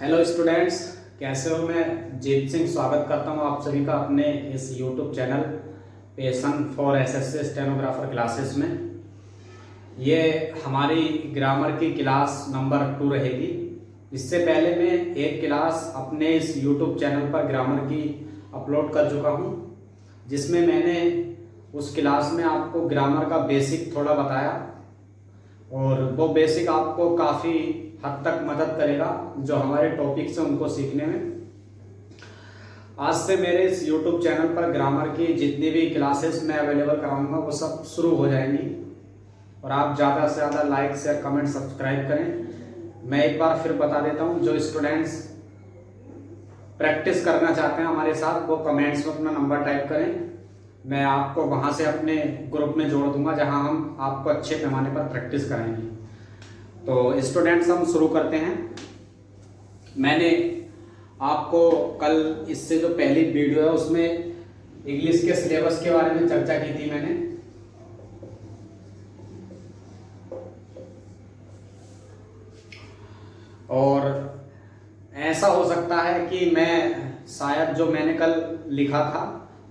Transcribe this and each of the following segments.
Hello students, कैसे हो। मैं जीत सिंह स्वागत करता हूं आप सभी का अपने इस YouTube channel passion for SSC stenographer classes में। ये हमारी ग्रामर की क्लास नंबर 2 रहेगी। इससे पहले मैं एक क्लास अपने इस यूट्यूब चैनल पर ग्रामर की अपलोड कर चुका हूं, जिसमें मैंने उस क्लास में आपको ग्रामर का बेसिक थोड़ा बताया और वो बेसिक आपको काफ़ी हद तक मदद करेगा जो हमारे टॉपिक्स हैं उनको सीखने में। आज से मेरे इस YouTube चैनल पर ग्रामर की जितनी भी क्लासेस मैं अवेलेबल कराऊंगा वो सब शुरू हो जाएंगी और आप ज़्यादा से ज़्यादा लाइक शेयर कमेंट सब्सक्राइब करें। मैं एक बार फिर बता देता हूं, जो स्टूडेंट्स प्रैक्टिस करना चाहते हैं हमारे साथ वो कमेंट्स में अपना नंबर टाइप करें। मैं आपको वहां से अपने ग्रुप में जोड़ दूंगा जहां हम आपको अच्छे पैमाने पर प्रैक्टिस कराएंगे। तो स्टूडेंट्स, हम शुरू करते हैं। मैंने आपको कल इससे जो पहली वीडियो है उसमें इंग्लिश के सिलेबस के बारे में चर्चा की थी मैंने। और ऐसा हो सकता है कि मैं शायद जो मैंने कल लिखा था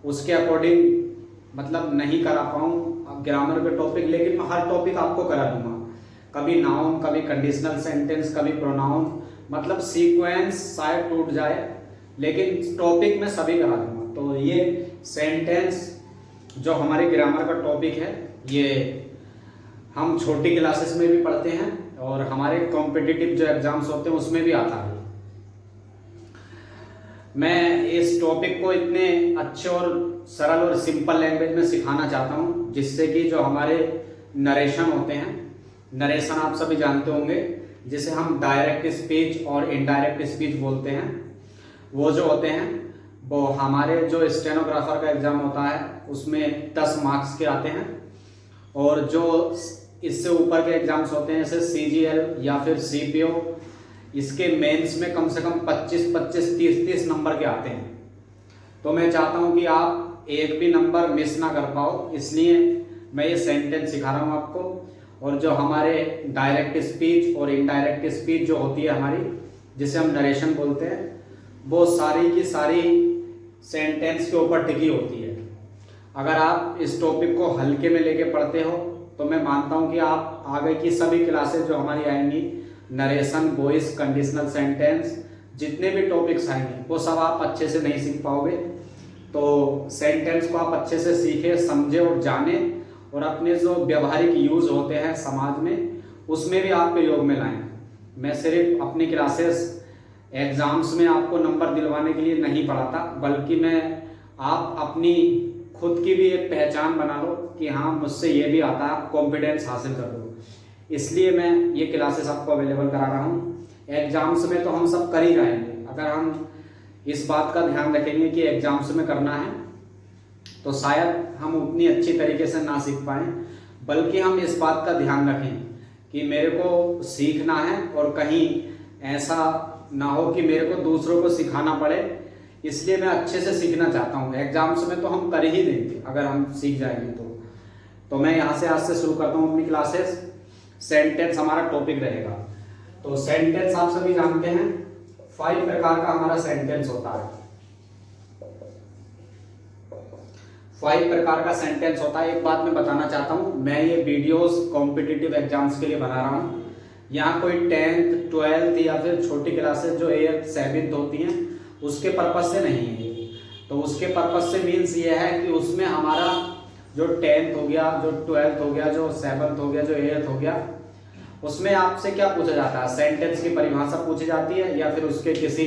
उसके अकॉर्डिंग मतलब नहीं करा पाऊँ ग्रामर के टॉपिक, लेकिन मैं हर टॉपिक आपको करा दूंगा। कभी नाउन, कभी कंडीशनल सेंटेंस, कभी प्रोनाउन, मतलब सीक्वेंस शायद टूट जाए लेकिन टॉपिक मैं सभी करा दूंगा। तो ये सेंटेंस जो हमारे ग्रामर का टॉपिक है ये हम छोटी क्लासेस में भी पढ़ते हैं और हमारे कॉम्पिटिटिव जो एग्जाम्स होते हैं उसमें भी आता है। मैं इस टॉपिक को इतने अच्छे और सरल और सिंपल लैंग्वेज में सिखाना चाहता हूं जिससे कि जो हमारे नरेशन होते हैं, नरेशन आप सभी जानते होंगे जिसे हम डायरेक्ट स्पीच और इनडायरेक्ट स्पीच बोलते हैं, वो जो होते हैं वो हमारे जो स्टेनोग्राफर का एग्जाम होता है उसमें 10 मार्क्स के आते हैं। और जो इससे ऊपर के एग्जाम्स होते हैं जैसे CGL या फिर CPO, इसके मेंस में कम से कम 25-25, 30-30 नंबर के आते हैं। तो मैं चाहता हूं कि आप एक भी नंबर मिस ना कर पाओ, इसलिए मैं ये सेंटेंस सिखा रहा हूं आपको। और जो हमारे डायरेक्ट स्पीच और इनडायरेक्ट स्पीच जो होती है हमारी, जिसे हम नरेशन बोलते हैं, वो सारी की सारी सेंटेंस के ऊपर टिकी होती है। अगर आप इस टॉपिक को हल्के में लेके पढ़ते हो तो मैं मानता हूं कि आप आगे की सभी क्लासेस जो हमारी आएंगी, नरेशन, वॉइस, कंडीशनल सेंटेंस, जितने भी टॉपिक्स आएंगे वो सब आप अच्छे से नहीं सीख पाओगे। तो सेंटेंस को आप अच्छे से सीखे, समझे और जाने और अपने जो व्यवहारिक यूज होते हैं समाज में उसमें भी आप प्रयोग में लाएं। मैं सिर्फ अपनी क्लासेस एग्जाम्स में आपको नंबर दिलवाने के लिए नहीं पढ़ाता, बल्कि मैं आप अपनी खुद की भी एक पहचान बना लो कि हाँ मुझसे ये भी आता है, कॉन्फिडेंस हासिल कर लो। इसलिए मैं ये क्लासेस आपको अवेलेबल करा रहा हूँ। एग्जाम्स में तो हम सब कर ही जाएंगे, अगर हम इस बात का ध्यान रखेंगे कि एग्जाम्स में करना है तो शायद हम उतनी अच्छी तरीके से ना सीख पाएं, बल्कि हम इस बात का ध्यान रखें कि मेरे को सीखना है और कहीं ऐसा ना हो कि मेरे को दूसरों को सिखाना पड़े। इसलिए मैं अच्छे से सीखना चाहता हूँ। एग्जाम्स में तो हम कर ही देंगे अगर हम सीख जाएंगे तो मैं यहाँ से आज से शुरू करता हूँ अपनी क्लासेस। सेंटेंस हमारा टॉपिक रहेगा। तो सेंटेंस आप सभी जानते हैं 5 प्रकार का हमारा सेंटेंस होता है। 5 प्रकार का सेंटेंस होता है। एक बात मैं बताना चाहता हूं, मैं ये वीडियोस कॉम्पिटिटिव एग्जाम्स के लिए बना रहा हूं। यहाँ कोई 10th 12th या फिर छोटी क्लासेस जो 8th 7th होती हैं उसके पर्पज से नहीं है। तो उसके पर्पज से मीन्स ये है कि उसमें हमारा जो 10th हो गया, जो 12th हो गया, जो 7th हो गया, जो 8th हो गया, उसमें आपसे क्या पूछा जाता है, सेंटेंस की परिभाषा पूछी जाती है या फिर उसके किसी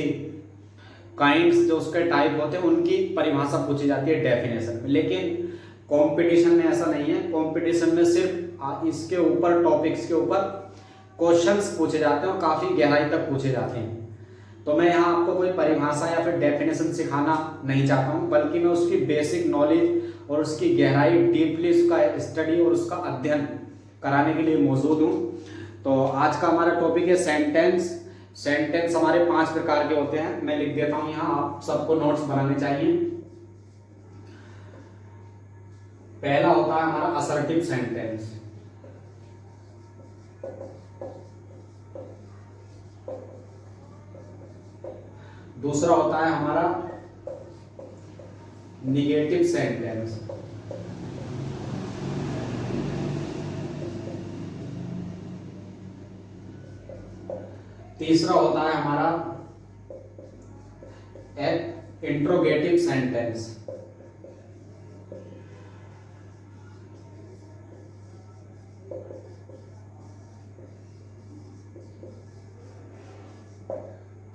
काइंड्स जो उसके टाइप होते हैं उनकी परिभाषा पूछी जाती है डेफिनेशन में। लेकिन कंपटीशन में ऐसा नहीं है। कंपटीशन में सिर्फ इसके ऊपर टॉपिक्स के ऊपर क्वेश्चंस पूछे जाते हैं और काफी गहराई तक पूछे जाते हैं। तो मैं यहाँ आपको कोई परिभाषा या फिर डेफिनेशन सिखाना नहीं चाहता हूँ, बल्कि मैं उसकी बेसिक नॉलेज और उसकी गहराई, डीपली उसका स्टडी और उसका अध्ययन कराने के लिए मौजूद हूँ। तो आज का हमारा टॉपिक है सेंटेंस। सेंटेंस हमारे 5 प्रकार के होते हैं। मैं लिख देता हूं यहाँ, आप सबको नोट्स बनाने चाहिए। पहला होता है हमारा असर्टिव सेंटेंस। दूसरा होता है हमारा निगेटिव सेंटेंस। तीसरा होता है हमारा इंट्रोगेटिव सेंटेंस।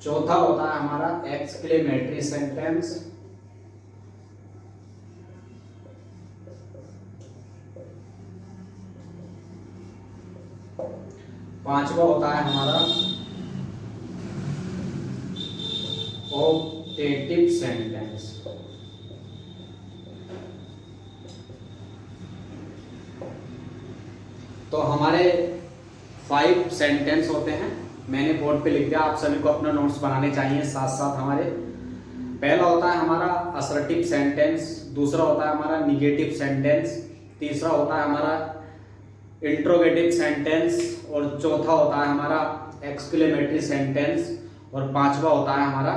चौथा होता है हमारा एक्सक्लेमेटरी सेंटेंस। पांचवा होता है हमारा ऑप्टेटिव सेंटेंस। तो हमारे 5 सेंटेंस होते हैं, मैंने बोर्ड पे लिख दिया, आप सभी को अपना नोट्स बनाने चाहिए साथ साथ हमारे। पहला होता है हमारा असर्टिव सेंटेंस, दूसरा होता है हमारा निगेटिव सेंटेंस, तीसरा होता है हमारा इंट्रोगेटिव सेंटेंस, और चौथा होता है हमारा एक्सक्लेमेटरी सेंटेंस, और पांचवा होता है हमारा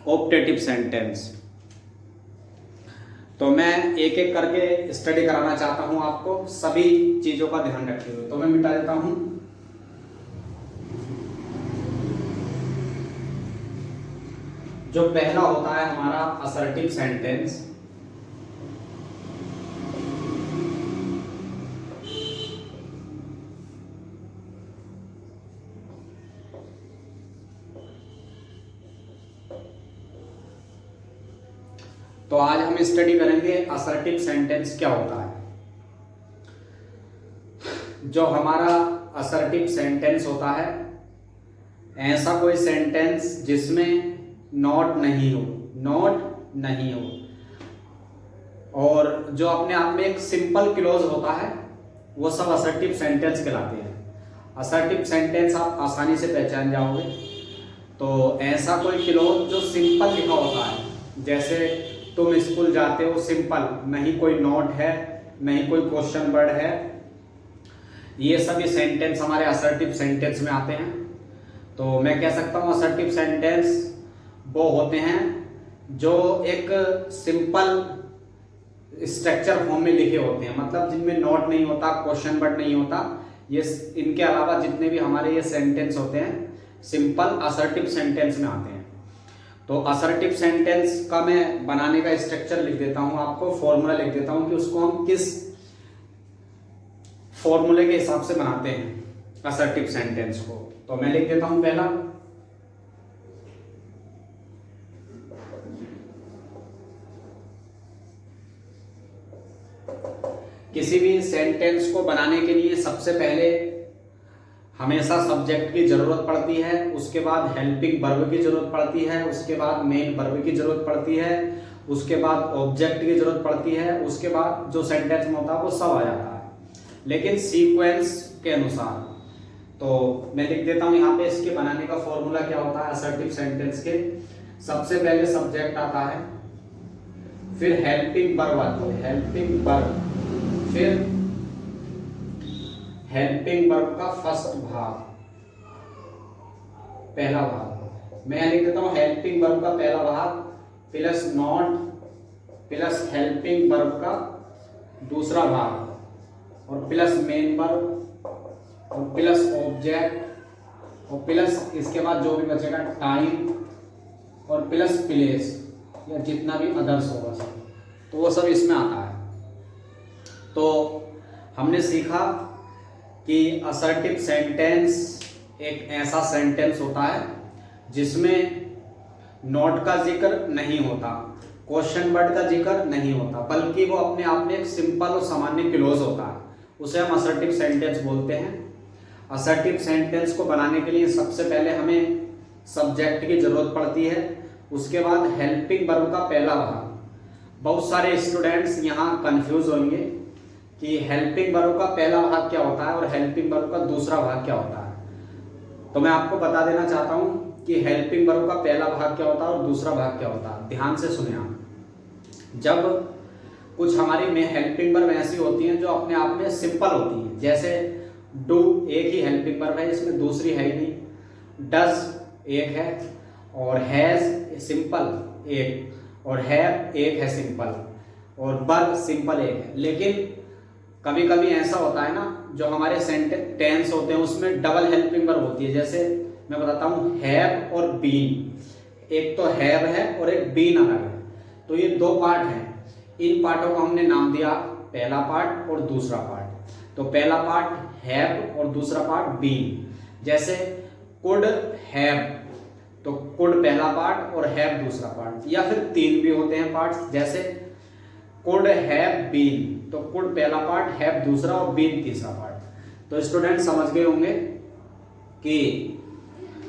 ऑप्टेटिव सेंटेंस। तो मैं एक एक करके स्टडी कराना चाहता हूं आपको, सभी चीजों का ध्यान रखते हुए। तो मैं मिटा देता हूं। जो पहला होता है हमारा असर्टिव सेंटेंस, तो आज हम स्टडी करेंगे असर्टिव सेंटेंस क्या होता है। जो हमारा असर्टिव सेंटेंस होता है, ऐसा कोई सेंटेंस जिसमें नॉट नहीं हो, नॉट नहीं हो, और जो अपने आप में एक सिंपल क्लोज होता है, वो सब असर्टिव सेंटेंस कहलाते हैं। असर्टिव सेंटेंस आप आसानी से पहचान जाओगे। तो ऐसा कोई क्लोज जो सिंपल लिखा होता है, जैसे तुम स्कूल जाते हो, सिंपल, नहीं कोई नोट है, नहीं कोई क्वेश्चन वर्ड है, ये सभी सेंटेंस हमारे असर्टिव सेंटेंस में आते हैं। तो मैं कह सकता हूँ असर्टिव सेंटेंस वो होते हैं जो एक सिंपल स्ट्रक्चर फॉर्म में लिखे होते हैं, मतलब जिनमें नोट नहीं होता, क्वेश्चन वर्ड नहीं होता। ये इनके अलावा जितने भी हमारे ये सेंटेंस होते हैं, सिंपल असर्टिव सेंटेंस में आते हैं। तो असर्टिव सेंटेंस का मैं बनाने का स्ट्रक्चर लिख देता हूं आपको, फॉर्मूला लिख देता हूं कि उसको हम किस फॉर्मूले के हिसाब से बनाते हैं असर्टिव सेंटेंस को। तो मैं लिख देता हूं पहला, किसी भी सेंटेंस को बनाने के लिए सबसे पहले हमेशा सब्जेक्ट की जरूरत पड़ती है, उसके बाद हेल्पिंग वर्ब की जरूरत पड़ती है, उसके बाद मेन वर्ब की जरूरत पड़ती है, उसके बाद ऑब्जेक्ट की जरूरत पड़ती है, उसके बाद जो सेंटेंस में होता है वो सब आ जाता है, लेकिन सीक्वेंस के अनुसार। तो मैं लिख देता हूं यहाँ पे इसके बनाने का फॉर्मूला क्या होता है असर्टिव सेंटेंस के। सबसे पहले सब्जेक्ट आता है, फिर हेल्पिंग वर्ब आती है, हेल्पिंग वर्ब, फिर हेल्पिंग वर्ब का फर्स्ट भाग, पहला भाग। मैं लिख देता हूं हेल्पिंग वर्ब का पहला भाग plus not plus helping verb का दूसरा भाग, और प्लस मेन वर्ब, और प्लस ऑब्जेक्ट, और प्लस इसके बाद जो भी बचेगा टाइम, और प्लस प्लेस या जितना भी अदर्स होगा सब, तो वो सब इसमें आता है। तो हमने सीखा कि असर्टिव सेंटेंस एक ऐसा सेंटेंस होता है जिसमें नॉट का जिक्र नहीं होता, क्वेश्चन वर्ड का जिक्र नहीं होता, बल्कि वो अपने आप में एक सिंपल और सामान्य क्लोज होता है, उसे हम असर्टिव सेंटेंस बोलते हैं। असर्टिव सेंटेंस को बनाने के लिए सबसे पहले हमें सब्जेक्ट की जरूरत पड़ती है, उसके बाद हेल्पिंग वर्ब का पहला भाग। बहुत सारे स्टूडेंट्स यहाँ कंफ्यूज होंगे कि हेल्पिंग वर्ब का पहला भाग क्या होता है और हेल्पिंग वर्ब का दूसरा भाग क्या होता है। तो मैं आपको बता देना चाहता हूं कि हेल्पिंग वर्ब का पहला भाग क्या होता है और दूसरा भाग क्या होता है। ध्यान से सुनिए आप। जब कुछ हमारी में हेल्पिंग वर्ब ऐसी होती हैं जो अपने आप में सिंपल होती हैं, जैसे डू एक ही हेल्पिंग वर्ब है, इसमें दूसरी है ही नहीं, डज एक है, और हैज सिंपल एक, और हैव एक है सिंपल, और वर सिंपल एक है। लेकिन कभी कभी ऐसा होता है ना, जो हमारे टेंस होते हैं उसमें डबल हेल्पिंग वर्ब होती है। जैसे मैं बताता हूँ हैव और बीन, एक तो हैव है और एक बीन अलग है, तो ये दो पार्ट हैं। इन पार्टों को हमने नाम दिया पहला पार्ट और दूसरा पार्ट। तो पहला पार्ट हैव और दूसरा पार्ट बीन। जैसे कुड हैव, तो कुड पहला पार्ट और हैव दूसरा पार्ट, या फिर तीन भी होते हैं पार्ट्स। जैसे कुड हैव बीन, तो कुड पहला पार्ट, हैव दूसरा और बीन तीसरा पार्ट। तो स्टूडेंट समझ गए होंगे कि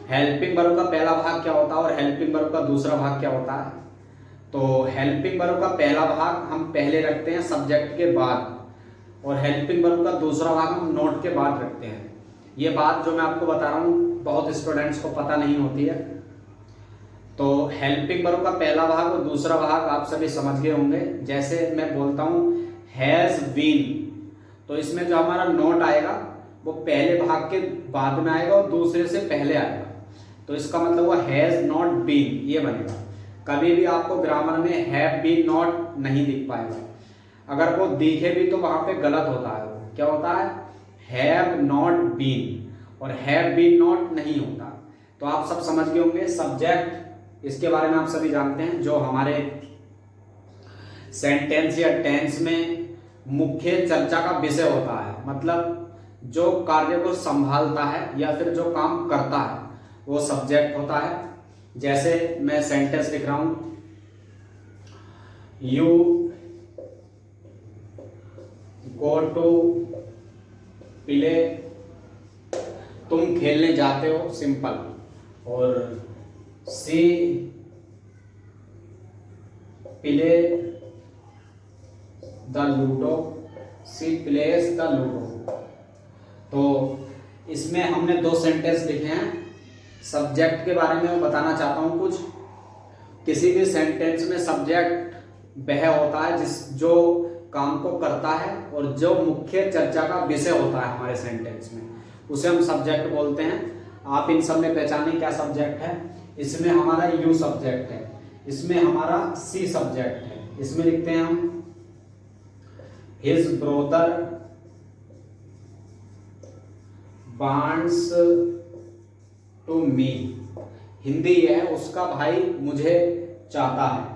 हेल्पिंग वर्ब का पहला भाग क्या होता है और हेल्पिंग वर्ब का दूसरा भाग क्या होता है। तो हेल्पिंग वर्ब का पहला भाग हम पहले रखते हैं सब्जेक्ट के बाद, और हेल्पिंग वर्ब का दूसरा भाग हम नोट के बाद रखते हैं। ये बात जो मैं आपको बता रहा हूँ बहुत स्टूडेंट्स को पता नहीं होती है। तो हेल्पिंग वर्ब का पहला भाग और दूसरा भाग आप सभी समझ गए होंगे। जैसे मैं बोलता हूँ हैज बीन, तो इसमें जो हमारा नोट आएगा वो पहले भाग के बाद में आएगा और दूसरे से पहले आएगा। तो इसका मतलब वो हैज नॉट बीन ये बनेगा। कभी भी आपको ग्रामर में हैव बीन नॉट नहीं दिख पाएगा। अगर वो दिखे भी तो वहां पे गलत होता है। वो क्या होता है, हैव नॉट बीन, और हैव बीन नॉट नहीं होता। तो आप सब समझ गए होंगे सब्जेक्ट, इसके बारे में आप सभी जानते हैं। जो हमारे सेंटेंस या टेंस में मुख्य चर्चा का विषय होता है, मतलब जो कार्य को संभालता है या फिर जो काम करता है, वो सब्जेक्ट होता है। जैसे मैं सेंटेंस लिख रहा हूं, यू गो टू प्ले, तुम खेलने जाते हो, सिंपल। और see play the ludo, see places the ludo. तो इसमें हमने दो सेंटेंस लिखे हैं। सब्जेक्ट के बारे में मैं बताना चाहता हूं कुछ। किसी भी सेंटेंस में सब्जेक्ट वह होता है जो काम को करता है और जो मुख्य चर्चा का विषय होता है हमारे सेंटेंस में, उसे हम सब्जेक्ट बोलते हैं। आप इन सब में पहचानें क्या सब्जेक्ट है। इसमें हमारा यू सब्जेक्ट है, इसमें हमारा सी सब्जेक्ट है। इसमें लिखते हैं हम his brother wants to me, Hindi है उसका भाई मुझे चाहता है।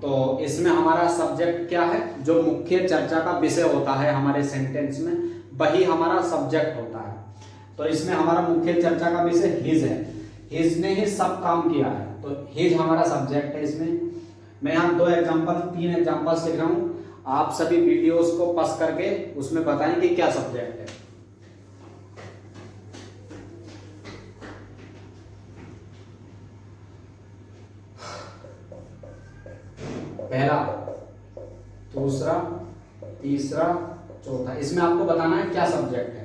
तो इसमें हमारा सब्जेक्ट क्या है, जो मुख्य चर्चा का विषय होता है हमारे सेंटेंस में, वही हमारा सब्जेक्ट होता है। तो इसमें हमारा मुख्य चर्चा का विषय हिज है, हिज ने ही सब काम किया है, तो हिज हमारा सब्जेक्ट है। इसमें मैं यहाँ तीन एग्जांपल्स लिख रहा हूँ। आप सभी वीडियोस को पस करके उसमें बताएं कि क्या सब्जेक्ट है। पहला, दूसरा, तीसरा, चौथा, इसमें आपको बताना है क्या सब्जेक्ट है।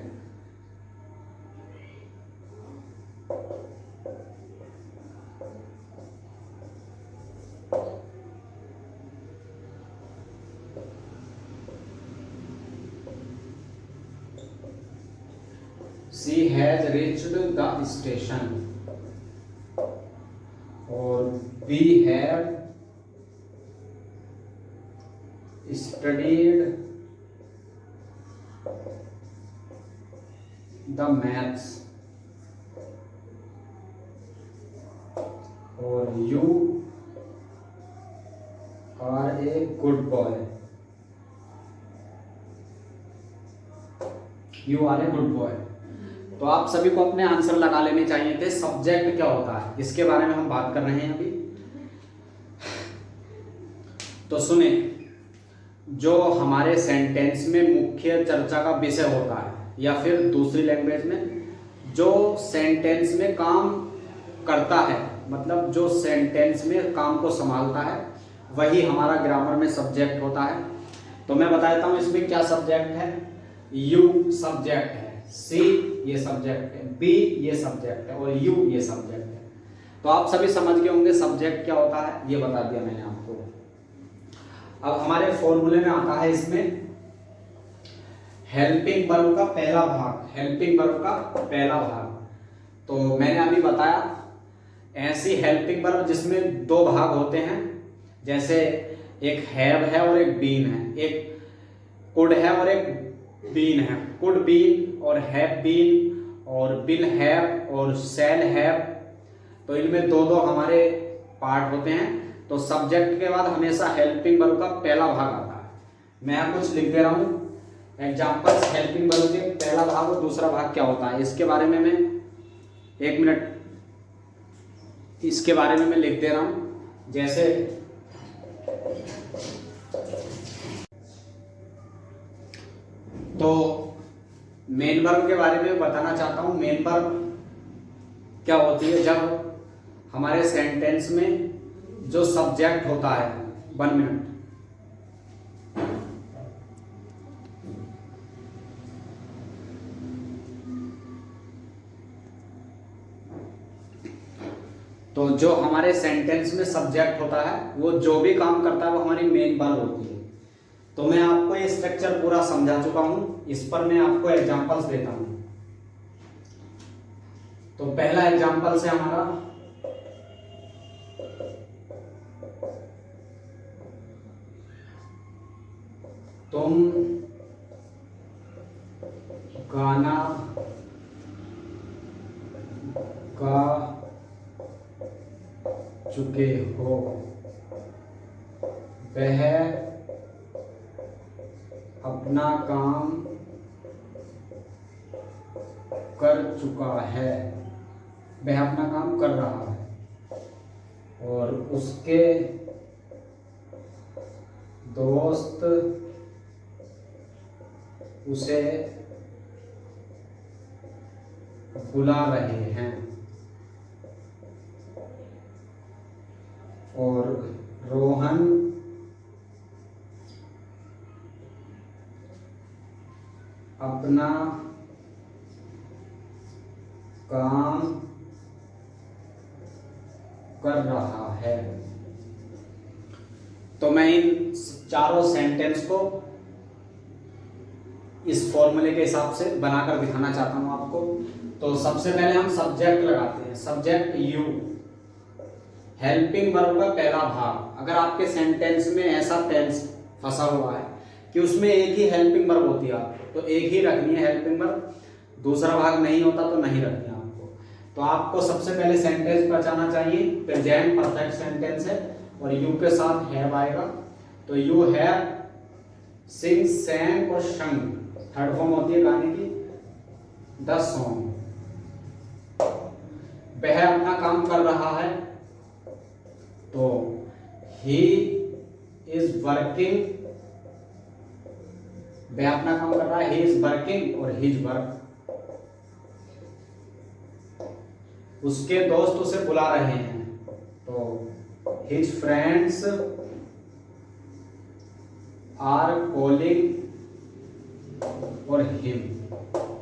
She has reached the station, और we have studied the maths, और you are a good boy, you are a good boy। तो आप सभी को अपने आंसर लगा लेने चाहिए थे। सब्जेक्ट क्या होता है इसके बारे में हम बात कर रहे हैं अभी। तो सुने, जो हमारे सेंटेंस में मुख्य चर्चा का विषय होता है, या फिर दूसरी लैंग्वेज में जो सेंटेंस में काम करता है, मतलब जो सेंटेंस में काम को संभालता है, वही हमारा ग्रामर में सब्जेक्ट होता है। तो मैं बता देता हूं इसमें क्या सब्जेक्ट है। यू सब्जेक्ट है, सी ये सब्जेक्ट है, बी ये सब्जेक्ट है, और यू ये सब्जेक्ट है। तो आप सभी समझ गए होंगे सब्जेक्ट क्या होता है, ये बता दिया मैंने आपको। अब हमारे फॉर्मूले में आता है इसमें हेल्पिंग वर्ब का पहला भाग, हेल्पिंग वर्ब का पहला भाग। तो मैंने अभी बताया ऐसी हेल्पिंग वर्ब जिसमें दो भाग होते हैं, जैसे एक हैव है और एक बीन है, एक कुड है और एक बीन है। कुड बीन और हैव बीन और विल हैव और शैल हैव, तो इनमें दो दो हमारे पार्ट होते हैं। तो सब्जेक्ट के बाद हमेशा हेल्पिंग वर्ब का पहला भाग आता है। मैं यहाँ कुछ लिख दे रहा हूँ एग्जाम्पल्स हेल्पिंग वर्ब के पहला भाग और दूसरा भाग क्या होता है, इसके बारे में मैं 1 मिनट इसके बारे में मैं लिख दे रहा हूँ। जैसे तो मेन वर्ब के बारे में बताना चाहता हूँ। मेन वर्ब क्या होती है, जब हमारे सेंटेंस में जो सब्जेक्ट होता है, 1 मिनट, तो जो हमारे सेंटेंस में सब्जेक्ट होता है वो जो भी काम करता है वो हमारी मेन वर्ब होती है। तो मैं आपको ये स्ट्रक्चर पूरा समझा चुका हूं, इस पर मैं आपको एग्जांपल्स देता हूं। तो पहला एग्जांपल है हमारा तुम गाना गा चुके हो, वह अपना काम कर चुका है, वह अपना काम कर रहा है और उसके दोस्त उसे बुला रहे हैं और रोहन अपना काम कर रहा है। तो मैं इन चारों सेंटेंस को इस फॉर्मूले के हिसाब से बनाकर दिखाना चाहता हूं आपको। तो सबसे पहले हम सब्जेक्ट लगाते हैं, सब्जेक्ट यू, हेल्पिंग वर्ब का पहला भाग। अगर आपके सेंटेंस में ऐसा टेंस फंसा हुआ है कि उसमें एक ही हेल्पिंग वर्ब होती है, तो एक ही रखनी है हेल्पिंग वर्ब, दूसरा भाग नहीं होता तो नहीं रखनी है आपको। तो आपको सबसे पहले सेंटेंस पहचानना चाहिए, प्रेजेंट परफेक्ट सेंटेंस है और यू के साथ हैव आएगा। तो यू हैव सिंग, सैंग और शंग, थर्ड फॉर्म होती है गाने की, द सॉन्ग। वह अपना काम कर रहा है, तो ही इज वर्किंग, वह अपना काम कर रहा है, ही इज वर्किंग और हिज वर्क। उसके दोस्त उसे बुला रहे हैं, तो हिज फ्रेंड्स आर कॉलिंग और हिम।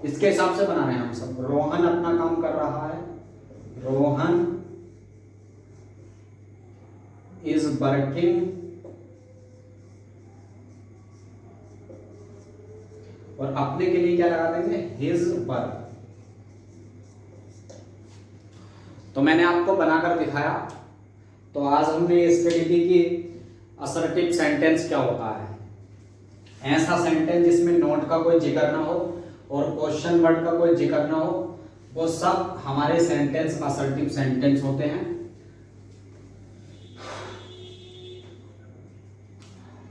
इसके हिसाब से बना रहे हैं हम सब। रोहन अपना काम कर रहा है, रोहन इज वर्किंग और अपने के लिए क्या लगा देंगे, हिज वर्क। तो मैंने आपको बनाकर दिखाया। तो आज हमने ये स्टडी की कि असर्टिव सेंटेंस क्या होता है। ऐसा सेंटेंस जिसमें नोट का कोई जिक्र ना हो और क्वेश्चन वर्ड का कोई जिक्र ना हो, वो सब हमारे सेंटेंस असर्टिव सेंटेंस होते हैं।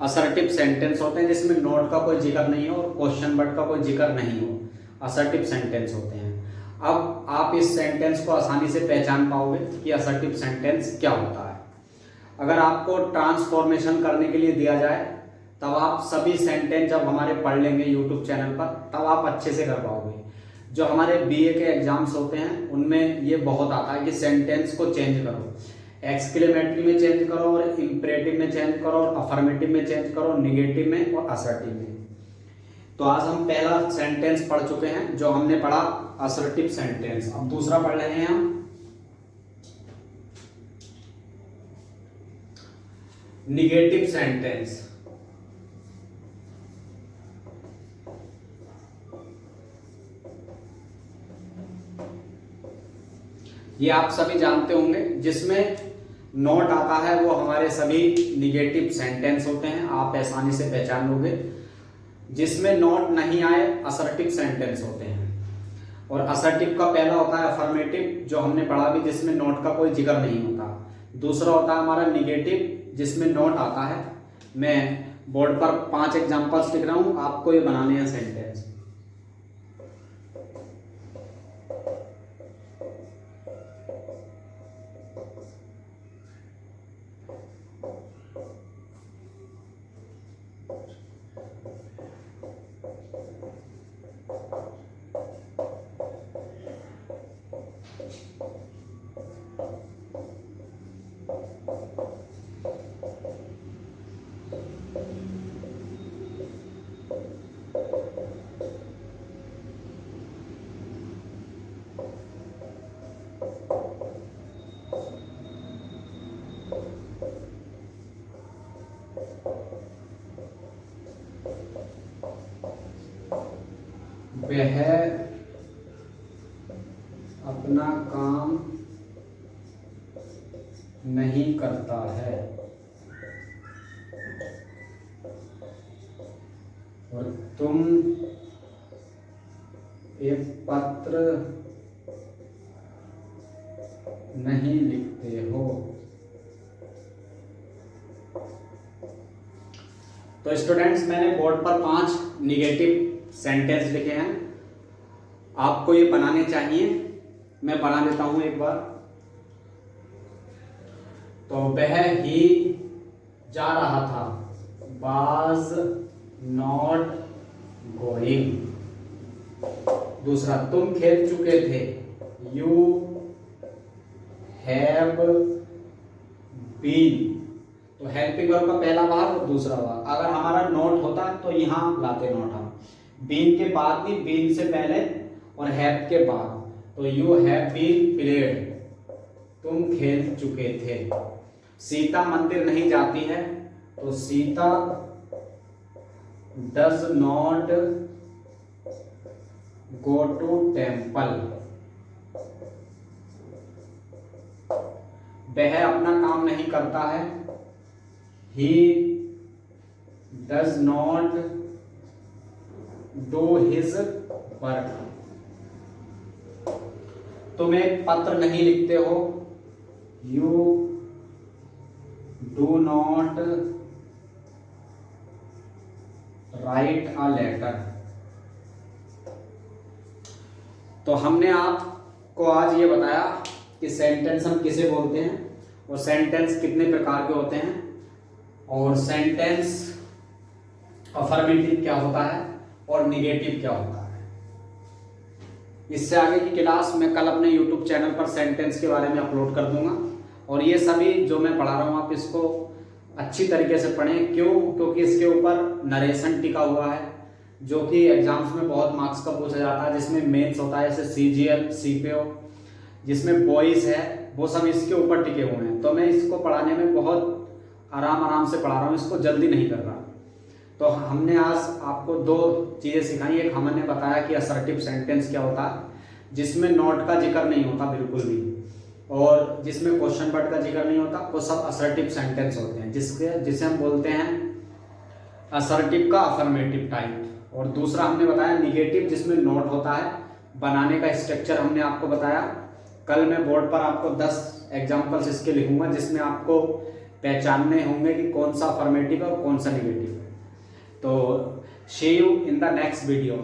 असर्टिव सेंटेंस होते हैं जिसमें नोट का कोई जिक्र नहीं हो और क्वेश्चन वर्ड का कोई जिक्र नहीं हो, असर्टिव सेंटेंस होते हैं। अब आप इस सेंटेंस को आसानी से पहचान पाओगे कि असर्टिव सेंटेंस क्या होता है। अगर आपको ट्रांसफॉर्मेशन करने के लिए दिया जाए, तब आप सभी सेंटेंस जब हमारे पढ़ लेंगे यूट्यूब चैनल पर, तब आप अच्छे से कर पाओगे। जो हमारे बीए के एग्जाम्स होते हैं उनमें ये बहुत आता है कि सेंटेंस को चेंज करो, एक्सक्लेमेटरी में चेंज करो और इंपरेटिव में चेंज करो और अफर्मेटिव में चेंज करो, निगेटिव में और असर्टिव में। तो आज हम पहला सेंटेंस पढ़ चुके हैं, जो हमने पढ़ा असर्टिव सेंटेंस। अब दूसरा पढ़ रहे हैं हम निगेटिव सेंटेंस। ये आप सभी जानते होंगे। जिसमें नॉट आता है वो हमारे सभी निगेटिव सेंटेंस होते हैं, आप आसानी से पहचान लोगे। जिसमें नॉट नहीं आए असर्टिव सेंटेंस होते हैं। और असर्टिव का पहला होता है अफर्मेटिव, जो हमने पढ़ा भी, जिसमें नॉट का कोई जिक्र नहीं होता। दूसरा होता है हमारा निगेटिव, जिसमें नॉट आता है। मैं बोर्ड पर 5 एग्जांपल्स लिख रहा हूं, आपको ये बनाने हैं सेंटेंस। वह अपना काम नहीं करता है और तुम एक पत्र नहीं लिखते हो। तो स्टूडेंट्स, मैंने बोर्ड पर 5 निगेटिव सेंटेंस लिखे हैं, आपको ये बनाने चाहिए। मैं बना देता हूं एक बार। तो वह ही जा रहा था, was not going। दूसरा, तुम खेल चुके थे, you have been। तो हेल्पिंग वर्ब का पहला भाग और दूसरा भाग। अगर हमारा नॉट होता तो यहां लाते नॉट हम, बीन के बाद नहीं, बीन से पहले और हैव के बाद। तो यू हैव बीन प्लेड, तुम खेल चुके थे। सीता मंदिर नहीं जाती है, तो Sita does not go to temple. वह अपना काम नहीं करता है, he does not do his work. तुम एक पत्र नहीं लिखते हो, you do not write a letter. तो हमने आपको आज ये बताया कि सेंटेंस हम किसे बोलते हैं और सेंटेंस कितने प्रकार के होते हैं और सेंटेंस अफर्मेटिव क्या होता है और निगेटिव क्या होता है। इससे आगे की क्लास मैं कल अपने YouTube चैनल पर सेंटेंस के बारे में अपलोड कर दूंगा। और ये सभी जो मैं पढ़ा रहा हूँ आप इसको अच्छी तरीके से पढ़ें। क्यों? क्योंकि इसके ऊपर नरेशन टिका हुआ है, जो कि एग्जाम्स में बहुत मार्क्स का पूछा जाता है, जिसमें मेंस होता है, जैसे CGL, CPO, जिसमें बॉयज है, वो सब इसके ऊपर टिके हुए हैं। तो मैं इसको पढ़ाने में बहुत आराम से पढ़ा रहा हूँ, इसको जल्दी नहीं कर रहा। तो हमने आज आपको 2 चीज़ें सिखाई। एक हमने बताया कि असर्टिव सेंटेंस क्या होता है, जिसमें नॉट का जिक्र नहीं होता बिल्कुल भी, और जिसमें क्वेश्चन वर्ड का जिक्र नहीं होता, वो सब असर्टिव सेंटेंस होते हैं, जिसे हम बोलते हैं असर्टिव का अफर्मेटिव टाइप। और दूसरा हमने बताया निगेटिव, जिसमें नॉट होता है। बनाने का स्ट्रक्चर हमने आपको बताया। कल मैं बोर्ड पर आपको 10 एग्जाम्पल्स इसके लिखूंगा, जिसमें आपको पहचानने होंगे कि कौन सा अफर्मेटिव है और कौन सा निगेटिव है। तो see you in the next video.